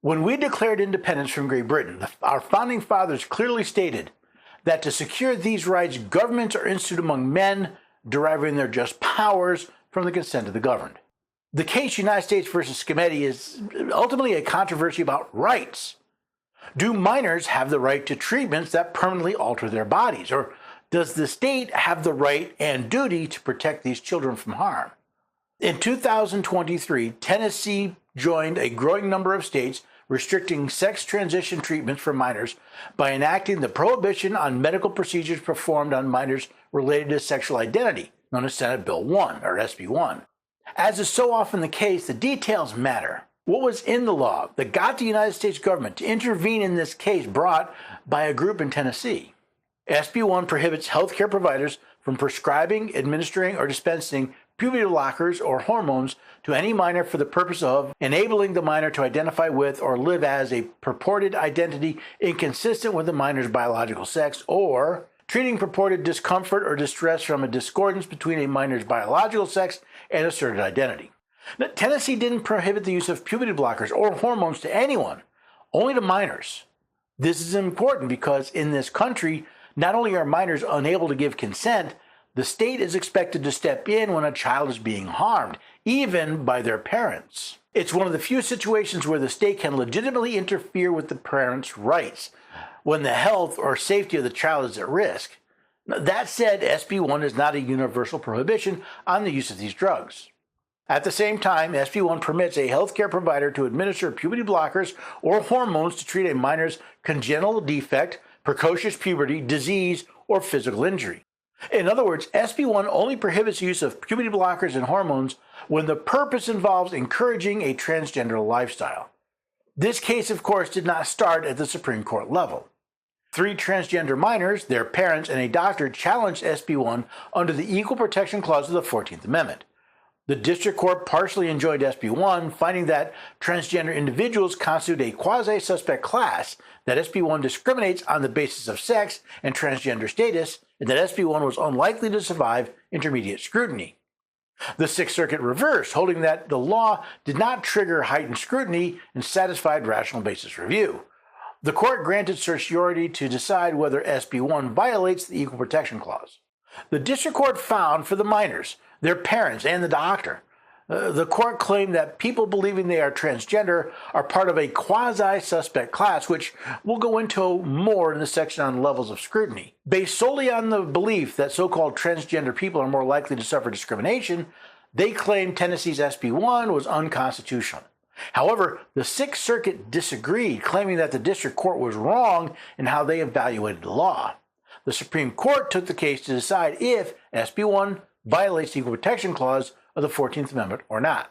When we declared independence from Great Britain, our founding fathers clearly stated that to secure these rights, governments are instituted among men, deriving their just powers from the consent of the governed. The case United States versus Scametti is ultimately a controversy about rights. Do minors have the right to treatments that permanently alter their bodies, or does the state have the right and duty to protect these children from harm? In 2023, Tennessee joined a growing number of states restricting sex transition treatments for minors by enacting the prohibition on medical procedures performed on minors related to sexual identity, known as Senate Bill 1, or SB 1. As is so often the case, the details matter. What was in the law that got the United States government to intervene in this case brought by a group in Tennessee? SB 1 prohibits healthcare providers from prescribing, administering, or dispensing puberty blockers or hormones to any minor for the purpose of enabling the minor to identify with or live as a purported identity inconsistent with the minor's biological sex, or treating purported discomfort or distress from a discordance between a minor's biological sex and asserted identity. Now, Tennessee didn't prohibit the use of puberty blockers or hormones to anyone, only to minors. This is important because in this country, not only are minors unable to give consent, the state is expected to step in when a child is being harmed, even by their parents. It's one of the few situations where the state can legitimately interfere with the parents' rights when the health or safety of the child is at risk. That said, SB 1 is not a universal prohibition on the use of these drugs. At the same time, SB 1 permits a healthcare provider to administer puberty blockers or hormones to treat a minor's congenital defect, precocious puberty, disease, or physical injury. In other words, SB 1 only prohibits the use of puberty blockers and hormones when the purpose involves encouraging a transgender lifestyle. This case, of course, did not start at the Supreme Court level. 3 transgender minors, their parents, and a doctor challenged SB 1 under the Equal Protection Clause of the 14th Amendment. The district court partially enjoined SB 1, finding that transgender individuals constitute a quasi-suspect class, that SB 1 discriminates on the basis of sex and transgender status, and that SB 1 was unlikely to survive intermediate scrutiny. The Sixth Circuit reversed, holding that the law did not trigger heightened scrutiny and satisfied rational basis review. The court granted certiorari to decide whether SB 1 violates the Equal Protection Clause. The district court found for the minors, their parents, and the doctor. The court claimed that people believing they are transgender are part of a quasi-suspect class, which we'll go into more in the section on levels of scrutiny. Based solely on the belief that so-called transgender people are more likely to suffer discrimination, they claimed Tennessee's SB 1 was unconstitutional. However, the Sixth Circuit disagreed, claiming that the district court was wrong in how they evaluated the law. The Supreme Court took the case to decide if SB 1 violates the Equal Protection Clause of the 14th Amendment or not.